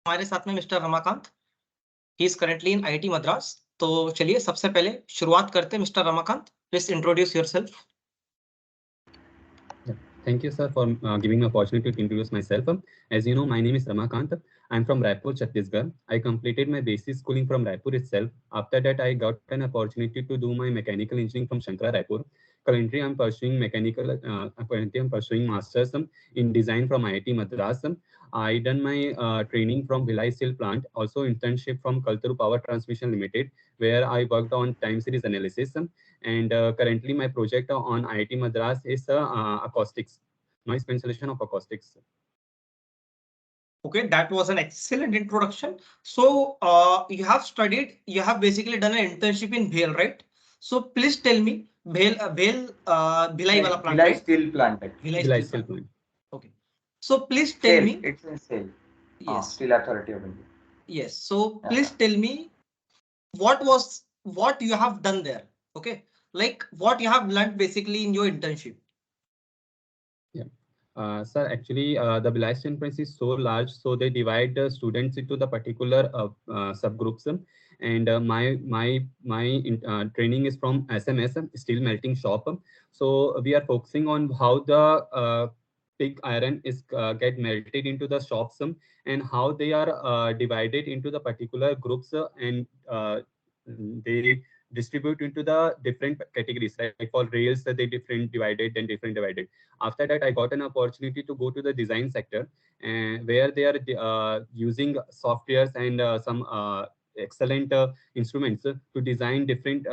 हमारे साथ में mister Ramakant, he is currently in IIT Madras. तो चलिए सबसे पहले शुरुआत करते हैं। Mister Ramakant, please introduce yourself. Thank you, sir, for giving me opportunity to introduce myself. As you know, my name is Ramakant. I'm from Raipur, Chhattisgarh. I completed my basic schooling from Raipur itself. After that, I got an opportunity to do my mechanical engineering from Shankara Raipur. Currently, I'm pursuing masters in design from IIT Madras. I done my training from Bhilai Steel Plant, also internship from Kalturu Power Transmission Limited, where I worked on time series analysis. And currently, my project on IIT Madras is acoustics, noise cancellation of acoustics. Okay, that was an excellent introduction. So you have basically done an internship in BHEL, right? So please tell me, Bhilai wala plant, Bhilai right? Steel Plant. Bhilai Steel Plant. Okay. So please tell me. It's in SAIL. Yes. Steel Authority of India. Yes. So please tell me what you have done there. Okay. Like what you have learned basically in your internship. Yeah. Sir, actually, the Bhilai Steel Plant is so large, so they divide the students into the particular subgroups. And my training is from SMS, steel melting shop. So we are focusing on how the pig iron is get melted into the shops, and how they are divided into the particular groups, and they distribute into the different categories. Like for rails, they different divided and different divided. After that, I got an opportunity to go to the design sector, where they are using softwares and some excellent instruments to design different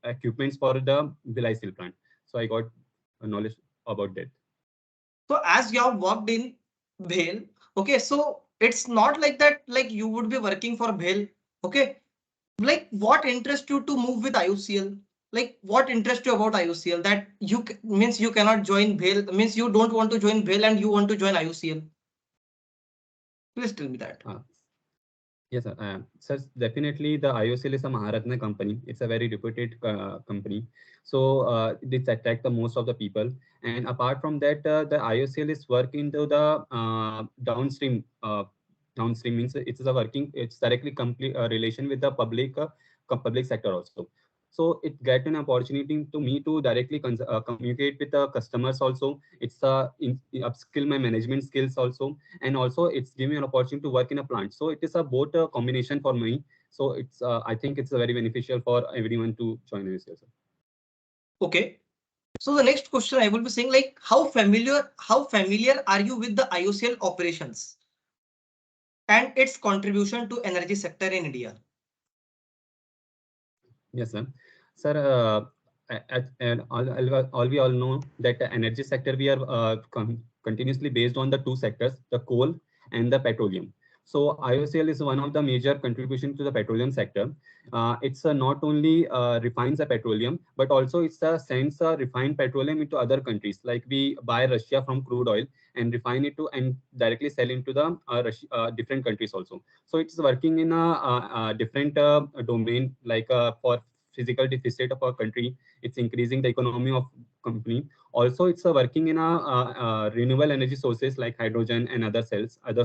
equipments for the Bhilai Steel Plant. So I got knowledge about that. So as you have worked in BHEL, okay, so it's not like that, like you would be working for BHEL, okay? Like what interests you to move with IOCL? Like what interests you about IOCL that means you cannot join BHEL, means you don't want to join BHEL and you want to join IOCL? Please tell me that. Yes, sir. Sir, definitely the IOCL is a Maharatna company. It's a very reputed company. So this attract the most of the people. And apart from that, the IOCL is working to the downstream. Downstream means it's a working. It's directly complete relation with the public sector also. So it get an opportunity to me to directly communicate with the customers also. It's upskill my management skills also, and also it's giving me an opportunity to work in a plant. So it is a both a combination for me. So it's I think it's very beneficial for everyone to join this. Okay. So the next question I will be saying, like how familiar are you with the IOCL operations and its contribution to energy sector in India? Yes, sir. Sir, and all we all know that the energy sector, we are continuously based on the two sectors, the coal and the petroleum. So IOCL is one of the major contribution to the petroleum sector. It's not only refines the petroleum, but also it's sends refined petroleum into other countries. Like we buy Russia from crude oil and refine it to and directly sell into the different countries also. So it's working in a different domain, like for physical deficit of a country, it's increasing the economy of company. Also, it's working in a renewable energy sources like hydrogen and other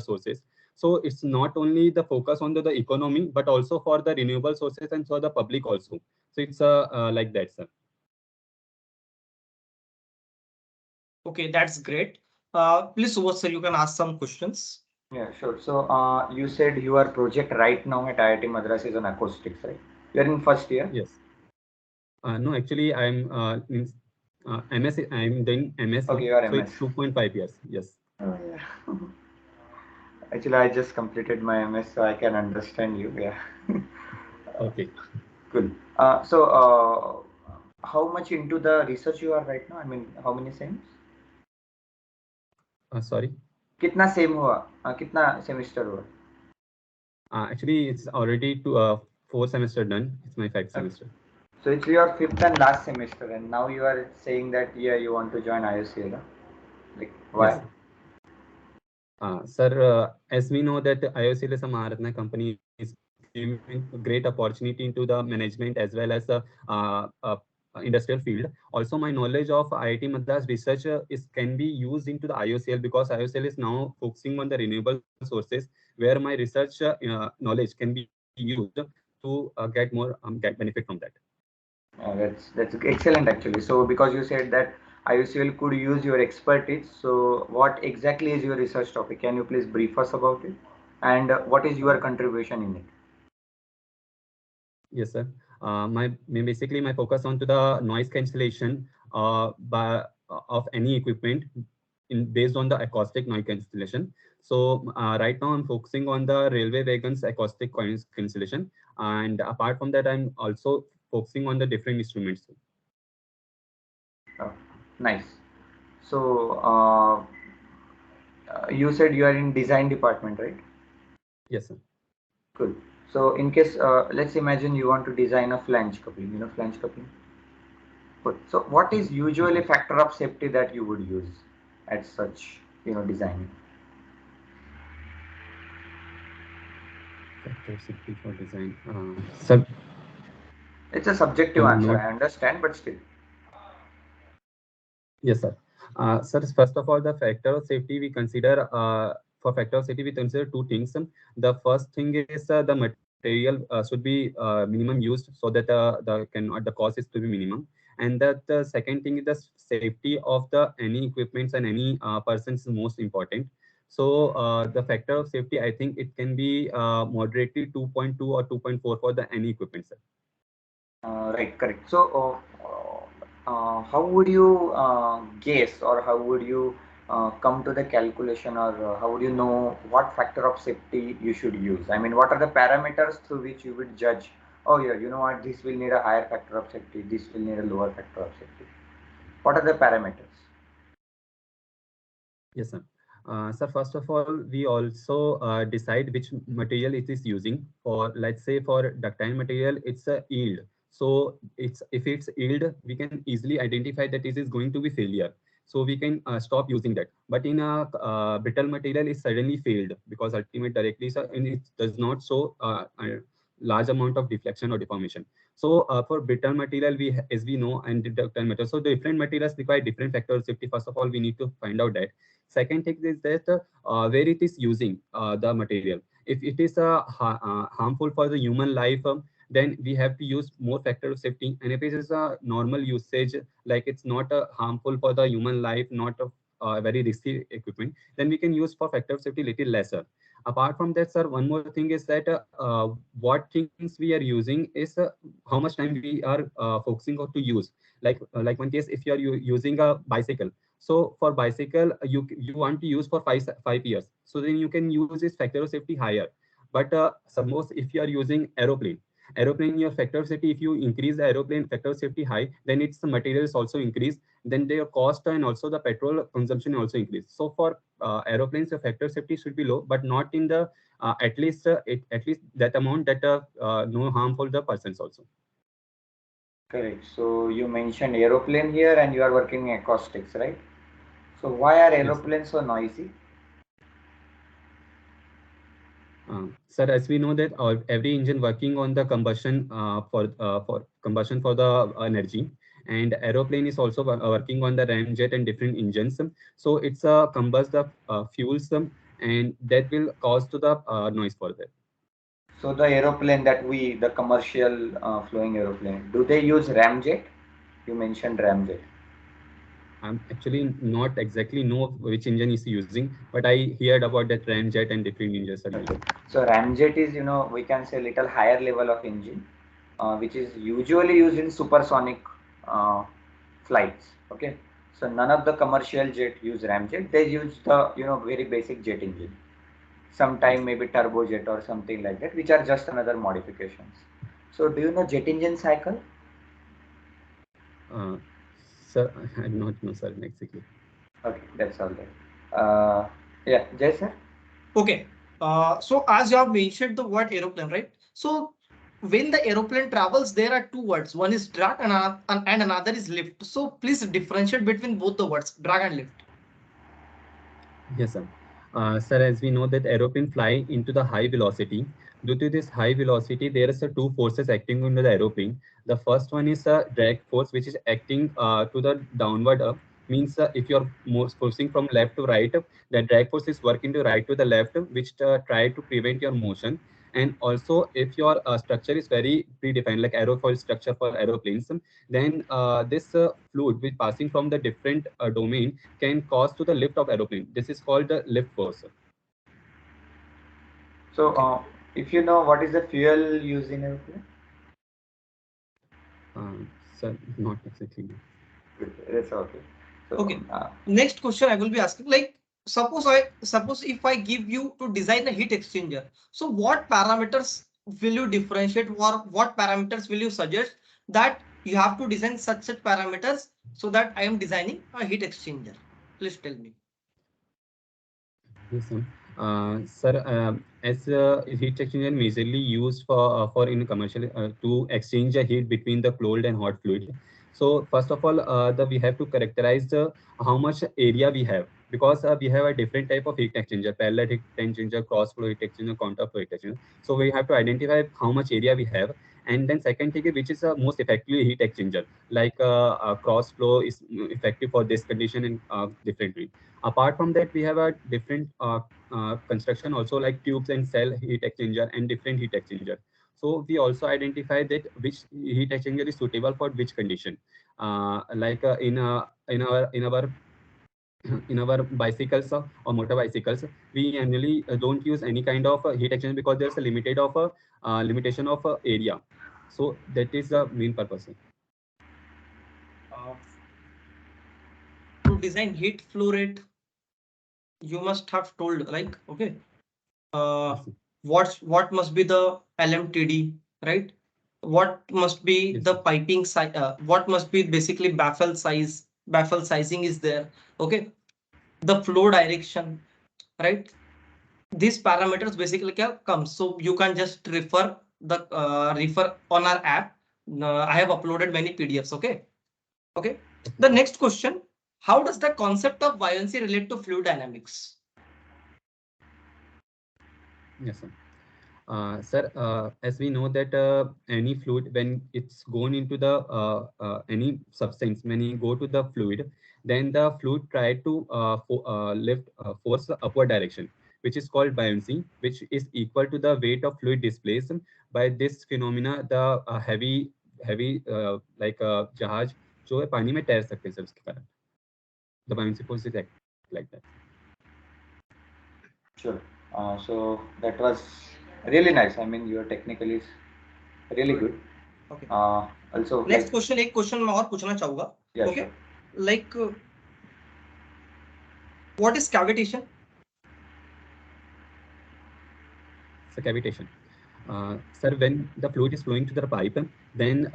sources. So it's not only the focus on the economy, but also for the renewable sources and for the public also. So it's like that, sir. Okay, that's great. Please, Subodh sir, you can ask some questions. Yeah, sure. So you said your project right now at IIT Madras is on acoustics, right? You're in first year? Yes. No, actually, I'm MS. I'm doing MS. Okay, you are so MS. it's 2.5 years. Yes. Oh, yeah. Actually, I just completed my MS, so I can understand you. Yeah. Okay. Cool. How much into the research you are right now? I mean, how many sems? Sorry. कितना same हुआ? कितना semester हुआ? Actually, it's already 4 semester done. It's my 5th semester. So it's your 5th and last semester, and now you are saying that you want to join IOCL. Like why? Yes. Sir, as we know that IOCL is a Maharatna company, is giving great opportunity into the management as well as industrial field. Also, my knowledge of IIT Madras research can be used into the IOCL, because IOCL is now focusing on the renewable sources, where my research knowledge can be used to get benefit from that. That's excellent actually. So because you said that IUCL could use your expertise, so what exactly is your research topic? Can you please brief us about it? And what is your contribution in it? Yes, sir. Basically my focus on to the noise cancellation of any equipment based on the acoustic noise cancellation. So right now I'm focusing on the railway wagons acoustic noise cancellation, and apart from that, I'm also focusing on the different instruments. Oh, nice. So you said you are in design department, right? Yes, sir. Good. So in case, let's imagine you want to design a flange coupling, you know, flange coupling. Good. So what is usually factor of safety that you would use at such, you know, designing? Factor safety for design. Sir, It's a subjective I'm answer, not. I understand, but still. Yes, sir. Sir, first of all, the factor of safety we consider, for factor of safety we consider two things. The first thing is the material should be minimum used, so that the cost is to be minimum. And that the second thing is the safety of the any equipments and any persons is most important. So the factor of safety, I think it can be moderately 2.2 or 2.4 for the any equipment, sir. Right, correct. So, how would you guess, or how would you come to the calculation, or how would you know what factor of safety you should use? I mean, what are the parameters through which you would judge? Oh, yeah, you know what, this will need a higher factor of safety, this will need a lower factor of safety. What are the parameters? Yes, sir. Sir, first of all, we also decide which material it is using. For, let's say, for ductile material, it's a yield. So it's if it's yield, we can easily identify that it is going to be failure. So we can stop using that. But in a brittle material, it suddenly failed because ultimate directly, sir, and it does not show a large amount of deflection or deformation. So for brittle material, as we know, and ductile material, so different materials require different factors of safety. First of all, we need to find out that. Second thing is that where it is using the material. If it is harmful for the human life, then we have to use more factor of safety. And if it is a normal usage, like it's not harmful for the human life, not a very risky equipment, then we can use for factor of safety little lesser. Apart from that, sir, one more thing is that what things we are using is how much time we are focusing on to use. Like one case, if you are using a bicycle, so for bicycle, you want to use for 5 years. So then you can use this factor of safety higher. But suppose if you are using aeroplane, your factor of safety, if you increase the aeroplane factor of safety high, then its materials also increase. Then their cost and also the petrol consumption also increase. So for aeroplanes, the factor of safety should be low, but not in the at least that amount that no harmful the persons also. Correct. So you mentioned aeroplane here, and you are working in acoustics, right? So why are Yes. aeroplanes so noisy? Sir, as we know that every engine working on the combustion for combustion for the energy, and aeroplane is also working on the ramjet and different engines. So it's a combust the fuels, and that will cause to the noise for that. So the aeroplane that the commercial flowing aeroplane, do they use ramjet? You mentioned ramjet. I'm actually not exactly know which engine is using, but I heard about that ramjet and different engines are Okay. using. So ramjet is, you know, we can say little higher level of engine, which is usually used in supersonic uh, flights. Okay. So none of the commercial jet use ramjet. They use the, you know, very basic jet engine. Yes. Sometime maybe turbojet or something like that, which are just another modifications. So do you know jet engine cycle? Uh, Sir, I do not know, sir, exactly. Okay, that's all right. Yeah, Jay sir. Okay. So as you have mentioned the word aeroplane, right? So when the aeroplane travels, there are two words. One is drag and another is lift. So please differentiate between both the words, drag and lift. Yes, sir. Sir, as we know that aeroplane fly into the high velocity. Due to this high velocity, there is two forces acting on the aeroplane. The first one is a drag force, which is acting to the downward up. Means if you're forcing from left to right, the drag force is working to right to the left, which try to prevent your motion. And also, if your structure is very predefined, like aerofoil structure for aeroplanes, then this fluid, which passing from the different domain, can cause to the lift of aeroplane. This is called the lift force. So, Okay. if you know what is the fuel used in airplane? Sir, not exactly. It's okay. So, Okay. Next question I will be asking, like, suppose if I give you to design a heat exchanger, so what parameters will you differentiate, or what parameters will you suggest that you have to design such parameters so that I am designing a heat exchanger? Please tell me. Yes, sir. Sir, as heat exchanger majorly used for in commercial to exchange the heat between the cold and hot fluid. So first of all, we have to characterize the how much area we have, because we have a different type of heat exchanger: parallel heat exchanger, cross flow heat exchanger, counter flow heat exchanger. So we have to identify how much area we have, and then second thing is which is the most effective heat exchanger. Like cross flow is effective for this condition in differently. Apart from that, we have a different construction also, like tubes and cell heat exchanger and different heat exchanger. So we also identify that which heat exchanger is suitable for which condition. Like in our in our bicycles or motor bicycles, we generally don't use any kind of heat exchanger because there's a limitation of area. So that is the main purpose. Uh, to design heat flow rate, you must have told, like, okay, Yes, what must be the LMTD, right? What must be yes, the piping size? What must be basically baffle size? Baffle sizing is there. Okay, the flow direction, right? These parameters basically come. So you can just refer on our app. I have uploaded many PDFs. Okay. Okay. The next question: how does the concept of buoyancy relate to fluid dynamics? yes, sir. Sir, as we know that any fluid, when it's gone into the any substance, when you go to the fluid, then the fluid try to lift force the upward direction, which is called buoyancy, which is equal to the weight of fluid displaced. By this phenomena, the heavy like जहाज जो है पानी में तैर सकते हैं sir, उसके कारण the buoyancy force is act like that. sure. So that was really nice. I mean, your technical is really good. Okay. Also, next like, question, एक क्वेश्चन मैं और पूछना चाहूंगा. yeah, okay, sure. Like what is cavitation? So cavitation. Sir, when the fluid is flowing to the pipe, then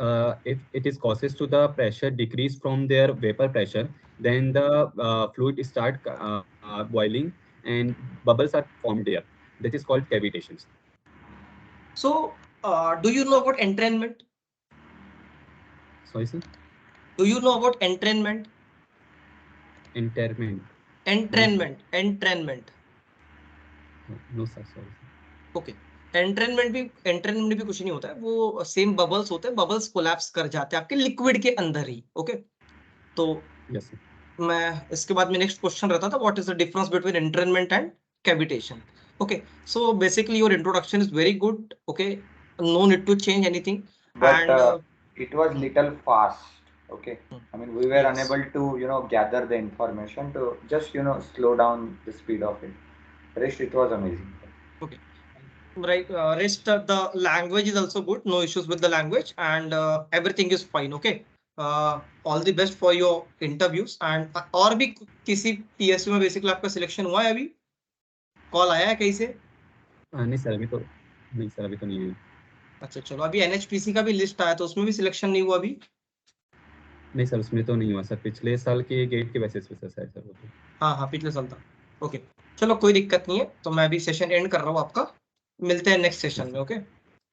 if it is causes to the pressure decrease from their vapor pressure, then the fluid start boiling and bubbles are formed there. That is called cavitation. So do you know about entrainment? Sorry, sir? Do you know about entrainment? Entrainment. Entrainment. No, sir, sorry. Okay, entrainment भी कुछ नहीं होता है, वो same bubbles होते हैं, bubbles collapse कर जाते हैं आपके लिक्विड के अंदर ही. ओके, तो Yes, sir. मैं इसके बाद में नेक्स्ट क्वेश्चन रहता था, what is the difference between entrainment and cavitation? Okay, so basically your introduction is very good. Okay, no need to change anything. But and it was little fast. Okay. I mean, we were yes, unable to, gather the information to just, slow down the speed of it. Rest, it was amazing. okay, right. Rest the language is also good, no issues with the language, and everything is fine. Okay, all the best for your interviews. And और भी किसी PSU में basically आपका selection हुआ है? अभी call आया है कहीं से? नहीं सर, अभी तो नहीं है. अच्छा, चलो, अभी NHPC का भी लिस्ट आया, तो उसमें भी सिलेक्शन नहीं हुआ अभी? नहीं सर, उसमें तो नहीं हुआ सर. पिछले साल के गेट के बेसिस पे सर वो तो. हाँ, पिछले साल था. ओके, चलो, कोई दिक्कत नहीं है. तो मैं अभी सेशन एंड कर रहा हूँ आपका. मिलते हैं नेक्स्ट सेशन में. ओके.